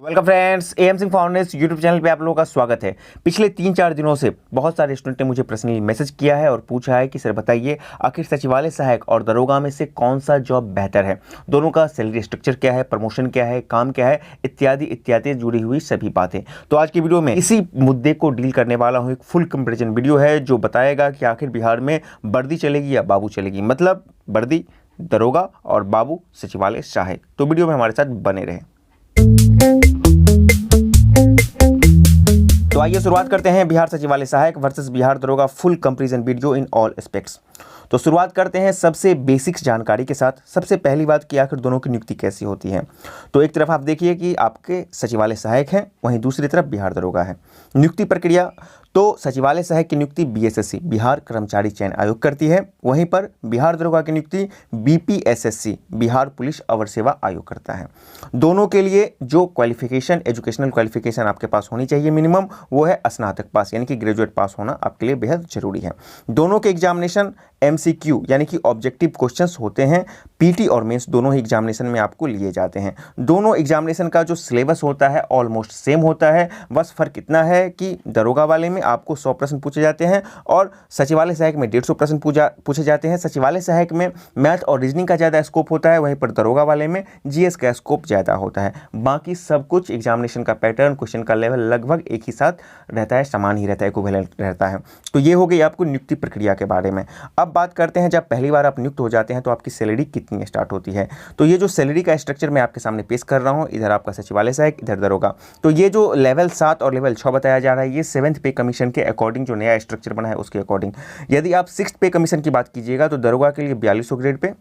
Welcome friends, am Singh foundation YouTube channel पे आप लोगों का स्वागत है। पिछले 3-4 दिनों से बहुत सारे स्टूडेंट ने मुझे पर्सनली मैसेज किया है और पूछा है कि सर बताइए आखिर सचिवालय सहायक और दरोगा में से कौन सा जॉब बेहतर है, दोनों का सैलरी स्ट्रक्चर क्या है, प्रमोशन क्या है, काम क्या है, इत्यादि इत्यादि जुड़ी हुई सभी बातें। तो आज की वीडियो में इसी मुद्दे को डील करने वाला हूँ। एक फुल कंपेरिजन वीडियो है जो बताएगा कि आखिर बिहार में वर्दी चलेगी या बाबू चलेगी, मतलब वर्दी दरोगा और बाबू सचिवालय सहायक। तो वीडियो में हमारे साथ बने रहें। तो आइए शुरुआत करते हैं बिहार सचिवालय सहायक वर्सेस बिहार दरोगा full comparison video in all aspects. तो शुरुआत करते हैं सबसे बेसिक्स जानकारी के साथ। सबसे पहली बात कि आखिर दोनों की नियुक्ति कैसी होती है। तो एक तरफ आप देखिए कि आपके सचिवालय सहायक हैं, वहीं दूसरी तरफ बिहार दरोगा है। नियुक्ति प्रक्रिया तो सचिवालय सहायक की नियुक्ति बीएसएससी बिहार कर्मचारी चयन आयोग करती है, वहीं पर बिहार दरोगा की नियुक्ति बीपीएसएससी बिहार पुलिस अवर सेवा आयोग करता है। दोनों के लिए जो क्वालिफिकेशन, एजुकेशनल क्वालिफिकेशन आपके पास होनी चाहिए मिनिमम, वो है स्नातक पास यानी कि ग्रेजुएट पास होना आपके लिए बेहद जरूरी है। दोनों के एग्जामिनेशन एमसीक्यू यानी कि ऑब्जेक्टिव क्वेश्चंस होते हैं। पीटी और मेंस दोनों ही एग्जामिनेशन में आपको लिए जाते हैं। दोनों एग्जामिनेशन का जो सिलेबस होता है ऑलमोस्ट सेम होता है, बस फर्क इतना है कि दरोगा वाले में आपको 100 प्रश्न पूछे जाते हैं और सचिवालय सहायक में 150 प्रश्न पूछे जाते हैं। सचिवालय सहायक में मैथ और रीजनिंग का ज़्यादा स्कोप होता है, वहीं पर दरोगा वाले में जीएस का स्कोप ज़्यादा होता है। बाकी सब कुछ एग्जामिनेशन का पैटर्न, क्वेश्चन का लेवल लगभग एक ही साथ रहता है, समान ही रहता है, इक्विवेलेंट रहता है। तो ये हो गई आपको नियुक्ति प्रक्रिया के बारे में। अब बात करते हैं जब पहली बार आप नियुक्त हो जाते हैं तो आपकी सैलरी कितनी स्टार्ट होती है। तो ये जो सैलरी का स्ट्रक्चर मैं आपके सामने पेश कर रहा हूँ, इधर आपका सचिवालय सहायक, इधर दरोगा। तो ये जो लेवल 7 और लेवल 6 बताया जा रहा है, ये 7th पे कमीशन के अकॉर्डिंग जो नया स्ट्रक्चर बना है उसके अकॉर्डिंग। यदि आप 6th पे कमीशन की बात कीजिएगा तो दरोगा के लिए 4200 ग्रेड पे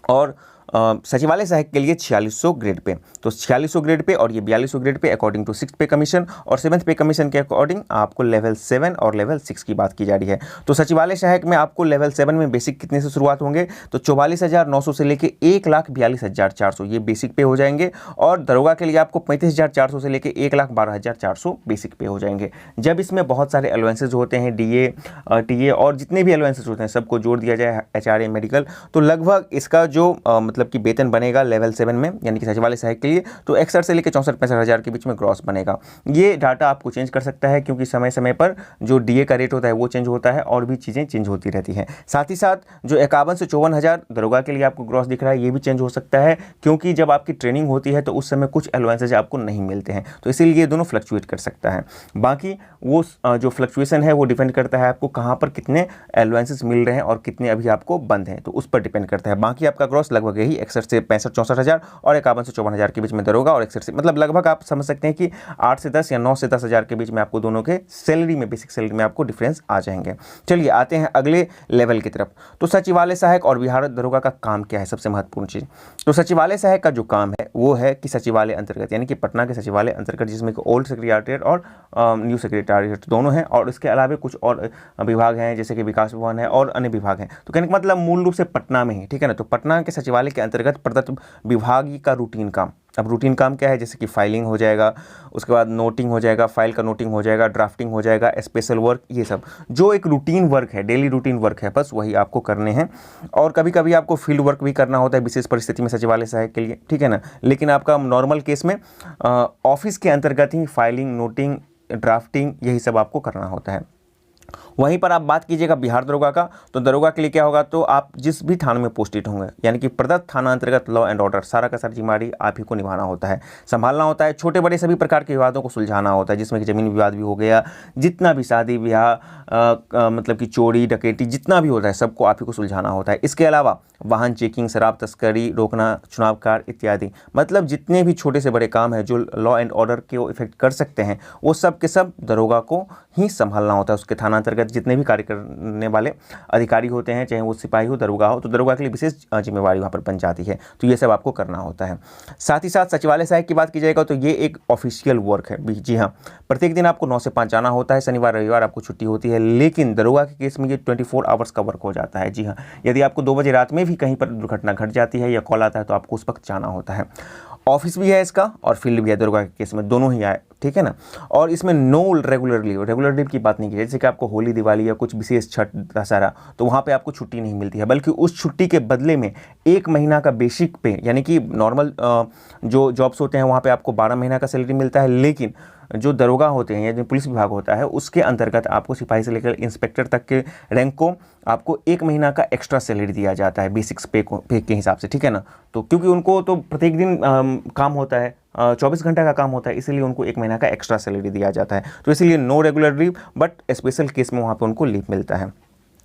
और सचिवालय सहायक के लिए 4600 ग्रेड पे। तो 4600 ग्रेड पे और ये 4200 grade pay according to 6th पे कमीशन, और 7th पे कमीशन के अकॉर्डिंग आपको लेवल 7 और लेवल 6 की बात की जा रही है। तो सचिवालय सहायक में आपको लेवल 7 में बेसिक कितने से शुरुआत होंगे, तो 44,900 से लेके 1,42,400 ये बेसिक पे हो जाएंगे, और दरोगा के लिए आपको 35,400 से लेके 1,12,400 बेसिक पे हो जाएंगे। जब इसमें बहुत सारे अलाउंसेज होते हैं, डीए, टीए और जितने भी अलाउंसेज होते हैं सबको जोड़ दिया जाए, एचआरए, मेडिकल, तो लगभग इसका जो मतलब कि वेतन बनेगा लेवल 7 में यानी कि सचिवालय सहायक के लिए तो 61 से लेकर 64-65 हज़ार के बीच में ग्रॉस बनेगा। ये डाटा आपको चेंज कर सकता है क्योंकि समय समय पर जो डीए का रेट होता है वो चेंज होता है और भी चीज़ें चेंज होती रहती हैं। साथ ही साथ जो 51 से 54 हज़ार दरोगा के लिए आपको ग्रॉस दिख रहा है, ये भी चेंज हो सकता है क्योंकि जब आपकी ट्रेनिंग होती है तो उस समय कुछ अलाउंसेज आपको नहीं मिलते हैं, तो इसीलिए ये दोनों फ्लक्चुएट कर सकता है। बाकी वो जो फ्लक्चुएशन है वो डिपेंड करता है आपको कहाँ पर कितने अलाउंसेज मिल रहे हैं और कितने अभी आपको बंद हैं, तो उस पर डिपेंड करता है। बाकी आपका ग्रॉस लगभग यही 61 से 65-64 हज़ार और 51 से 54 हज़ार के बीच में दरोगा, और 61 से मतलब लगभग आप समझ सकते हैं कि 8 से 10 या 9 से 10 हज़ार के बीच में आपको दोनों के सैलरी में, बेसिक सैलरी में आपको डिफरेंस आ जाएंगे। चलिए आते हैं अगले लेवल की तरफ। तो सचिवालय सहायक और बिहार दरोगा का काम क्या है, सबसे महत्वपूर्ण चीज़। तो सचिवालय सहायक का जो काम है वो है कि सचिवालय अंतर्गत यानी कि पटना के सचिवालय अंतर्गत, जिसमें कि ओल्ड सेक्रेटरिएट और न्यू सेक्रेटरिएट दोनों हैं, और इसके अलावा कुछ और विभाग हैं जैसे कि विकास भवन है और अन्य विभाग हैं। तो कहने का मतलब मूल रूप से पटना में ही, ठीक है ना। तो पटना के सचिवालय के अंतर्गत प्रदत्त विभाग का रूटीन काम। अब रूटीन काम क्या है, जैसे कि फाइलिंग हो जाएगा, उसके बाद नोटिंग हो जाएगा, फाइल का नोटिंग हो जाएगा, ड्राफ्टिंग हो जाएगा, स्पेशल वर्क, ये सब जो एक रूटीन वर्क है, डेली रूटीन वर्क है, बस वही आपको करने हैं। और कभी कभी आपको फील्ड वर्क भी करना होता है विशेष परिस्थिति में सचिवालय सहायक के लिए, ठीक है ना। लेकिन आपका नॉर्मल केस में ऑफिस के अंतर्गत ही फाइलिंग, नोटिंग, ड्राफ्टिंग यही सब आपको करना होता है। वहीं पर आप बात कीजिएगा बिहार दरोगा का, तो दरोगा के लिए क्या होगा, तो आप जिस भी थाने में पोस्टेड होंगे यानी कि प्रदत्त थाना अंतर्गत लॉ एंड ऑर्डर सारा का सारा जिम्मेदारी आप ही को निभाना होता है, संभालना होता है। छोटे बड़े सभी प्रकार के विवादों को सुलझाना होता है, जिसमें कि जमीन विवाद भी हो गया, जितना भी शादी ब्याह मतलब कि चोरी डकैती जितना भी होता है सबको आप ही को सुलझाना होता है। इसके अलावा वाहन चेकिंग, शराब तस्करी रोकना, चुनाव कार्य इत्यादि, मतलब जितने भी छोटे से बड़े काम हैं जो लॉ एंड ऑर्डर को इफेक्ट कर सकते हैं वो सब के सब दरोगा को ही संभालना होता है। उसके थाना अंतर्गत जितने भी कार्य करने वाले अधिकारी होते हैं, चाहे वो सिपाही हो, दरोगा हो, तो दरोगा के लिए विशेष जिम्मेवारी वहाँ पर बन जाती है। तो ये सब आपको करना होता है। साथ ही साथ सचिवालय सहायक की बात की जाएगा तो ये एक ऑफिशियल वर्क है। जी हाँ, प्रत्येक दिन आपको 9 से 5 जाना होता है, शनिवार रविवार आपको छुट्टी होती है। लेकिन दरोगा के केस में ये 24 आवर्स का वर्क हो जाता है। जी हाँ, यदि आपको 2 बजे रात में भी कहीं पर दुर्घटना घट जाती है या कॉल आता है तो आपको उस वक्त जाना होता है। ऑफिस भी है इसका और फील्ड भी है, दरोगा के केस में दोनों ही ठीक है ना। और इसमें नो रेगुलर लीव की बात नहीं की, जैसे कि आपको होली, दिवाली या कुछ विशेष छठ, दशहरा, तो वहाँ पे आपको छुट्टी नहीं मिलती है, बल्कि उस छुट्टी के बदले में 1 महीना का बेसिक पे, यानी कि नॉर्मल जो जॉब्स होते हैं वहाँ पे आपको 12 महीना का सैलरी मिलता है, लेकिन जो दरोगा होते हैं या जो पुलिस विभाग होता है उसके अंतर्गत आपको सिपाही से लेकर इंस्पेक्टर तक के रैंक को आपको 1 महीना का एक्स्ट्रा सैलरी दिया जाता है बेसिक्स पे के हिसाब से, ठीक है ना। तो क्योंकि उनको तो प्रत्येक दिन काम होता है, 24 घंटा का काम होता है, इसीलिए उनको 1 महीना का एक्स्ट्रा सैलरी दिया जाता है। तो इसीलिए no regular leave, but special case में वहाँ पर उनको लीव मिलता है।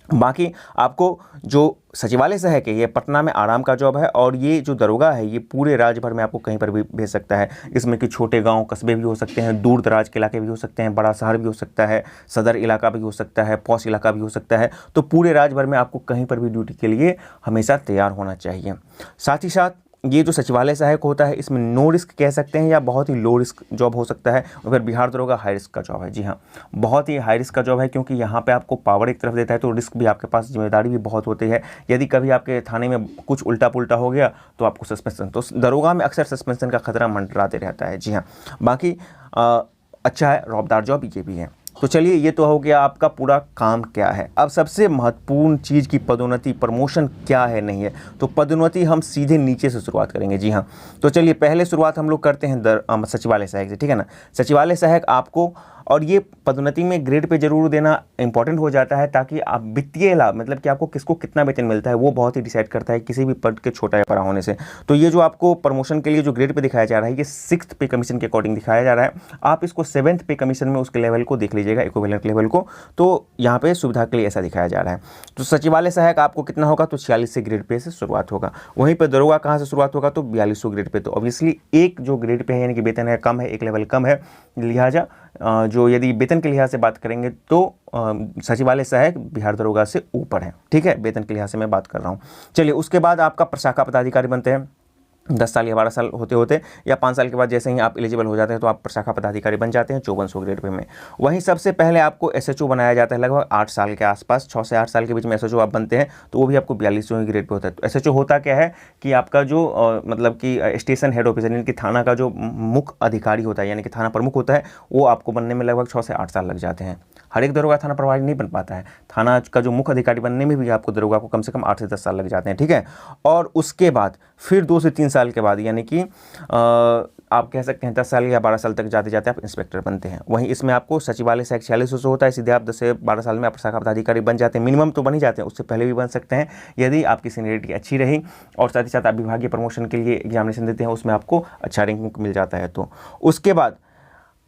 बाकी आपको जो सचिवालय सहायक है ये पटना में आराम का जॉब है, और ये जो दरोगा है ये पूरे राज्य भर में आपको कहीं पर भी भेज सकता है। इसमें कि छोटे गांव कस्बे भी हो सकते हैं, दूर दराज के इलाके भी हो सकते हैं, बड़ा शहर भी हो सकता है, सदर इलाका भी हो सकता है, पॉश इलाका भी हो सकता है। तो पूरे राज्य भर में आपको कहीं पर भी ड्यूटी के लिए हमेशा तैयार होना चाहिए। साथ ही साथ ये जो सचिवालय सहायक होता है इसमें नो रिस्क कह सकते हैं या बहुत ही लो रिस्क जॉब हो सकता है। अगर बिहार दरोगा हाई रिस्क का जॉब है, जी हाँ, बहुत ही हाई रिस्क का जॉब है, क्योंकि यहाँ पे आपको पावर एक तरफ देता है तो रिस्क भी आपके पास, जिम्मेदारी भी बहुत होती है। यदि कभी आपके थाने में कुछ उल्टा पुल्टा हो गया तो आपको सस्पेंशन, तो दरोगा में अक्सर सस्पेंशन का खतरा मंडराते रहता है, जी हाँ। बाकी अच्छा है, रौबदार जॉब ये भी है। तो चलिए, ये तो हो गया आपका पूरा काम क्या है। अब सबसे महत्वपूर्ण चीज़ की पदोन्नति, प्रमोशन क्या है नहीं है। तो पदोन्नति हम सीधे नीचे से शुरुआत करेंगे, जी हाँ। तो चलिए पहले शुरुआत हम लोग करते हैं सचिवालय सहायक से, ठीक है ना। सचिवालय सहायक आपको, और ये पदोन्नति में ग्रेड पे जरूर देना इंपॉर्टेंट हो जाता है, ताकि आप वित्तीय लाभ, मतलब कि आपको किसको कितना वेतन मिलता है वो बहुत ही डिसाइड करता है किसी भी पद के छोटा या बड़ा होने से। तो ये जो आपको प्रमोशन के लिए जो ग्रेड पे दिखाया जा रहा है ये 6th पे कमीशन के अकॉर्डिंग दिखाया जा रहा है। आप इसको 7th पे कमीशन में उसके लेवल को देख लीजिएगा, इक्विवेलेंट लेवल को। तो यहाँ पे सुविधा के लिए ऐसा दिखाया जा रहा है। तो सचिवालय सहायक आपको कितना होगा, तो 46 से ग्रेड पे से शुरुआत होगा। वहीं पर दरोगा कहाँ से शुरुआत होगा, तो 4200 ग्रेड पे। तो ऑब्वियसली एक जो ग्रेड पे है, यानी कि वेतन है कम है, एक लेवल कम है, लिहाजा जो यदि वेतन के लिहाज से बात करेंगे तो सचिवालय सहायक बिहार दरोगा से ऊपर है, ठीक है, वेतन के लिहाज से मैं बात कर रहा हूँ। चलिए, उसके बाद आपका प्रशाखा पदाधिकारी बनते हैं। 10 साल या 12 साल होते होते या 5 साल के बाद जैसे ही आप एलिजिबल हो जाते हैं तो आप प्रशाखा पदाधिकारी बन जाते हैं 5400 ग्रेड पे में। वहीं सबसे पहले आपको एसएचओ बनाया जाता है लगभग 8 साल के आसपास, 6 से 8 साल के बीच में एसएचओ आप बनते हैं, तो वो भी आपको 4200 ग्रेड पे होता है। तो एसएचओ होता क्या है कि आपका जो मतलब कि स्टेशन हेड ऑफिसर, यानी कि थाना का जो मुख्य अधिकारी होता है, यानी कि थाना प्रमुख होता है, वो आपको बनने में लगभग 6 से 8 साल लग जाते हैं। हर एक दरोगा थाना प्रभारी नहीं बन पाता है। थाना का जो मुख्य अधिकारी बनने में भी आपको दरोगा को कम से कम 8 से 10 साल लग जाते हैं, ठीक है। और उसके बाद फिर 2 से 3 साल के बाद, यानी कि आप कह सकते हैं 10 साल या 12 साल तक जाते जाते आप इंस्पेक्टर बनते हैं। वहीं इसमें आपको सचिवालय सहायक 4600 होता है, सीधे आप 10 से 12 साल में आप प्रशाखा पदाधिकारी बन जाते हैं। मिनिमम तो बन ही जाते हैं, उससे पहले भी बन सकते हैं यदि आपकी सीनियरिटी अच्छी रही, और साथ ही साथ आप विभागीय प्रमोशन के लिए एग्जामिनेशन देते हैं, उसमें आपको अच्छा रैंकिंग मिल जाता है। तो उसके बाद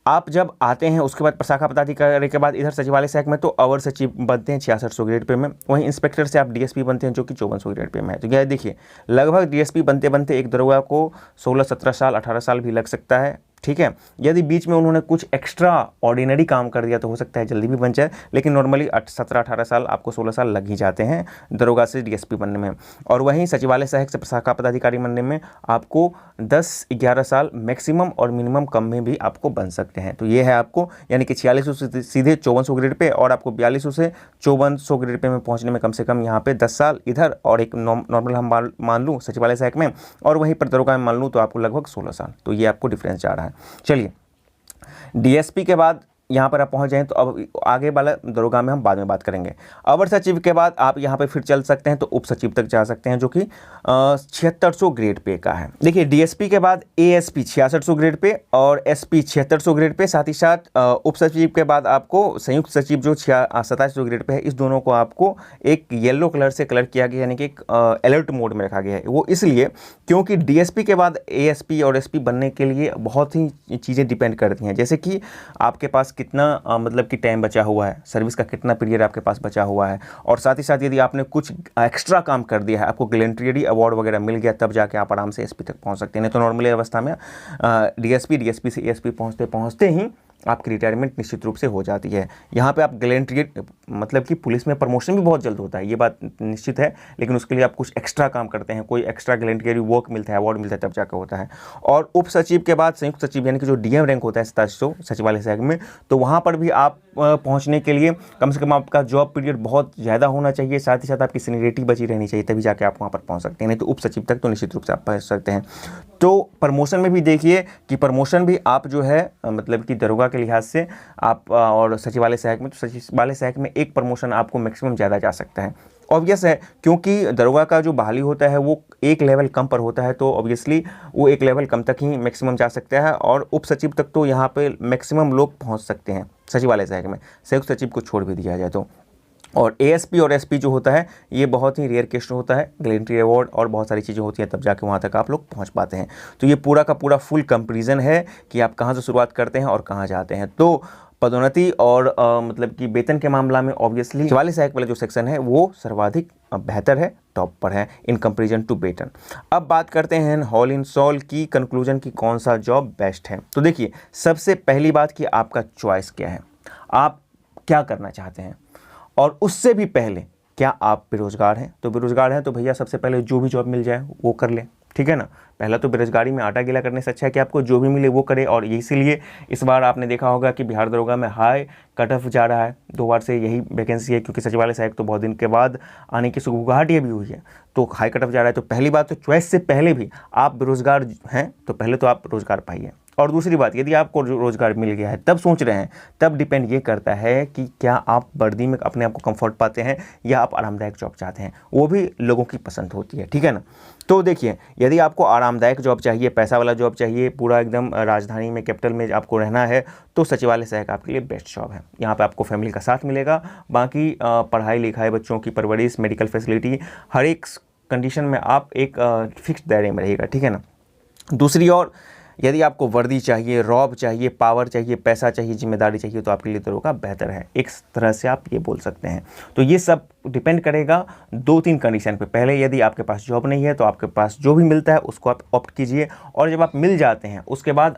आप जब आते हैं, उसके बाद प्रशाखा पदाधिकारी के बाद इधर सचिवालय सहायक में तो अवर सचिव बनते हैं 6600 ग्रेड पे में। वहीं इंस्पेक्टर से आप डीएसपी बनते हैं जो कि 5400 ग्रेड पे में है। तो क्या देखिए, लगभग डीएसपी बनते बनते एक दरोगा को 16-17 साल 18 साल भी लग सकता है, ठीक है। यदि बीच में उन्होंने कुछ एक्स्ट्रा ऑर्डिनरी काम कर दिया तो हो सकता है जल्दी भी बन जाए, लेकिन नॉर्मली 17-18 साल, आपको 16 साल लग ही जाते हैं दरोगा से डीएसपी बनने में। और वहीं सचिवालय सहायक से प्रशाखा पदाधिकारी बनने में आपको 10-11 साल मैक्सिमम और मिनिमम कम में भी आपको बन सकते हैं। तो ये है आपको, यानी कि 4600 से सीधे 5400 ग्रेड पे, और आपको 4200 से 5400 ग्रेड पे में पहुंचने में कम से कम यहाँ पे 10 साल इधर, और एक नॉर्मल हम मान लूँ सचिवालय सहायक में, और वहीं पर दरोगा में मान लूँ तो आपको लगभग 16 साल। तो ये आपको डिफरेंस जा रहा है। चलिए, डीएसपी के बाद यहाँ पर आप पहुँच जाएँ तो अब आगे वाला दरोगा में हम बाद में बात करेंगे। अवर सचिव के बाद आप यहाँ पे फिर चल सकते हैं तो उप सचिव तक जा सकते हैं, जो कि 7600 ग्रेड पे का है। देखिए, डीएसपी के बाद एएसपी 6600 ग्रेड पे और एसपी 7600 ग्रेड पे, साथ ही साथ उप सचिव के बाद आपको संयुक्त सचिव जो 2700 ग्रेड पे है, इस दोनों को आपको एक येलो कलर से कलर किया गया, यानी कि एक अलर्ट मोड में रखा गया है। वो इसलिए क्योंकि डीएसपी के बाद एएसपी और एसपी बनने के लिए बहुत ही चीज़ें डिपेंड करती हैं, जैसे कि आपके पास कितना मतलब कि टाइम बचा हुआ है, सर्विस का कितना पीरियड आपके पास बचा हुआ है, और साथ ही साथ यदि आपने कुछ एक्स्ट्रा काम कर दिया है, आपको गैलेंट्री अवार्ड वगैरह मिल गया, तब जाके आप आराम से एसपी तक पहुंच सकते हैं। नहीं तो नॉर्मली अवस्था में डीएसपी से एएसपी पहुंचते ही आपकी रिटायरमेंट निश्चित रूप से हो जाती है। यहाँ पे आप गैलेंट्री मतलब कि पुलिस में प्रमोशन भी बहुत जल्द होता है, ये बात निश्चित है, लेकिन उसके लिए आप कुछ एक्स्ट्रा काम करते हैं, कोई एक्स्ट्रा गैलेंट्री वर्क मिलता है, अवार्ड मिलता है, तब जाकर होता है। और उप सचिव के बाद संयुक्त सचिव यानी कि जो डीएम रैंक होता है 2700 सचिवालय सहयोग में, तो वहाँ पर भी आप पहुँचने के लिए कम से कम आपका जॉब पीरियड बहुत ज़्यादा होना चाहिए, साथ ही साथ आपकी सीनियरिटी बची रहनी चाहिए, तभी जाके आप वहाँ पर पहुँच सकते हैं। नहीं तो उप सचिव तक तो निश्चित रूप से आप पहुँच सकते हैं। तो प्रमोशन में भी देखिए कि प्रमोशन भी आप जो है मतलब कि दरोगा के लिहाज से आप और सचिवालय सहायक में, तो सचिवालय सहायक में एक प्रमोशन आपको मैक्सिमम ज़्यादा जा सकता है। ऑब्वियस है, क्योंकि दरोगा का जो बहाली होता है वो एक लेवल कम पर होता है, तो ऑब्वियसली वो एक लेवल कम तक ही मैक्सिमम जा सकता है, और उप सचिव तक तो यहाँ पे मैक्सिमम लोग पहुँच सकते हैं सचिवालय सहायक में, संयुक्त सचिव को छोड़ भी दिया जाए तो। और एएसपी और एसपी जो होता है ये बहुत ही रेयर केस होता है, गैलेंट्री अवार्ड और बहुत सारी चीज़ें होती हैं, तब जाके वहाँ तक आप लोग पहुँच पाते हैं। तो ये पूरा का पूरा फुल कंपैरिजन है कि आप कहाँ से शुरुआत करते हैं और कहाँ जाते हैं। तो पदोन्नति और मतलब कि वेतन के मामला में ऑब्वियसली सचिवालय सहायक वाला जो सेक्शन है वो सर्वाधिक बेहतर है, टॉप पर है इन कंपैरिजन टू वेतन। अब बात करते हैं हॉल इन सॉल की कंक्लूजन की कौन सा जॉब बेस्ट है। तो देखिए, सबसे पहली बात कि आपका चॉइस क्या है, आप क्या करना चाहते हैं, और उससे भी पहले क्या आप बेरोजगार हैं। तो बेरोजगार हैं तो भैया सबसे पहले जो भी जॉब मिल जाए वो कर लें, ठीक है ना। पहला तो बेरोजगारी में आटा गीला करने से अच्छा है कि आपको जो भी मिले वो करे, और इसीलिए इस बार आपने देखा होगा कि बिहार दरोगा में हाई कट ऑफ जा रहा है, 2 बार से यही वैकेंसी है, क्योंकि सचिवालय सहायक तो बहुत दिन के बाद आने की सुगबुगाहट ये भी हुई है, तो हाई कट ऑफ जा रहा है। तो पहली बात तो चॉइस से पहले भी आप बेरोजगार हैं तो पहले तो आप रोजगार पाइए। और दूसरी बात, यदि आपको रोजगार मिल गया है तब सोच रहे हैं, तब डिपेंड ये करता है कि क्या आप वर्दी में अपने आप को कंफर्ट पाते हैं या आप आरामदायक जॉब चाहते हैं, वो भी लोगों की पसंद होती है, ठीक है ना। तो देखिए, यदि आपको आरामदायक जॉब चाहिए, पैसा वाला जॉब चाहिए, पूरा एकदम राजधानी में कैपिटल में आपको रहना है, तो सचिवालय सहायक आपके लिए बेस्ट जॉब है। यहाँ पे आपको फैमिली का साथ मिलेगा, बाकी पढ़ाई लिखाई, बच्चों की परवरिश, मेडिकल फैसिलिटी, हर एक कंडीशन में आप एक फिक्स दायरे में रहेगा, ठीक है ना। दूसरी ओर यदि आपको वर्दी चाहिए, रॉब चाहिए, पावर चाहिए, पैसा चाहिए, जिम्मेदारी चाहिए, तो आपके लिए दरोगा बेहतर है, एक तरह से आप ये बोल सकते हैं। तो ये सब डिपेंड करेगा 2-3 कंडीशन पे। पहले यदि आपके पास जॉब नहीं है तो आपके पास जो भी मिलता है उसको आप ऑप्ट कीजिए, और जब आप मिल जाते हैं उसके बाद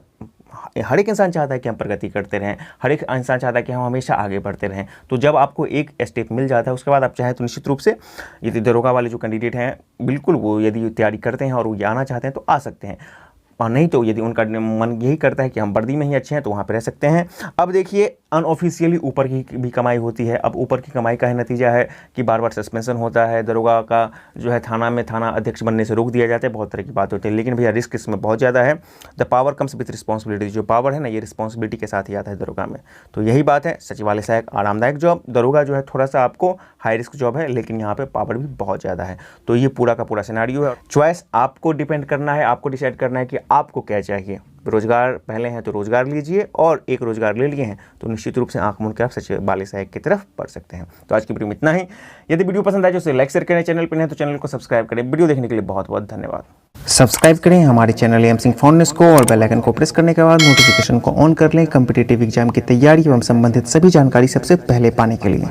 हर एक इंसान चाहता है कि हम प्रगति करते रहें, हर एक इंसान चाहता है कि हम हमेशा आगे बढ़ते रहें। तो जब आपको एक स्टेप मिल जाता है उसके बाद आप चाहें तो निश्चित रूप से, यदि दरोगा वाले जो कैंडिडेट हैं बिल्कुल वो यदि तैयारी करते हैं और वो आना चाहते हैं तो आ सकते हैं, और नहीं तो यदि उनका मन यही करता है कि हम वर्दी में ही अच्छे हैं तो वहाँ पर रह सकते हैं। अब देखिए, अनऑफिशियली ऊपर की भी कमाई होती है। अब ऊपर की कमाई का है नतीजा है कि बार बार सस्पेंशन होता है, दरोगा का जो है थाना में थाना अध्यक्ष बनने से रोक दिया जाता है, बहुत तरह की बात होती है, लेकिन भैया रिस्क इसमें बहुत ज़्यादा है। The power comes with responsibility, जो पावर है ना ये रिस्पॉन्सिबिलिटी के साथ ही आता है दरोगा में। तो यही बात है, सचिवालय सहायक आरामदायक जॉब, दरोगा जो है थोड़ा सा आपको हाई रिस्क जॉब है, लेकिन यहाँ पर पावर भी बहुत ज़्यादा है। तो ये पूरा का पूरा सिनेरियो है। चॉइस आपको डिपेंड करना है, आपको डिसाइड करना है कि आपको क्या चाहिए। रोजगार पहले हैं तो रोजगार लीजिए, और एक रोजगार ले लिए हैं तो निश्चित रूप से आंख मूंद के आप सचिवालय सहायक की तरफ बढ़ सकते हैं। तो आज की वीडियो में इतना ही। यदि वीडियो पसंद आए तो उसे लाइक शेयर करें, चैनल पर नहीं तो चैनल को सब्सक्राइब करें। वीडियो देखने के लिए बहुत बहुत धन्यवाद। सब्सक्राइब करें हमारे channel M Singh found news को, और बेल आइकन को प्रेस करने के बाद नोटिफिकेशन को ऑन कर लें कॉम्पिटिटिव एग्जाम की तैयारी एवं संबंधित सभी जानकारी सबसे पहले पाने के लिए।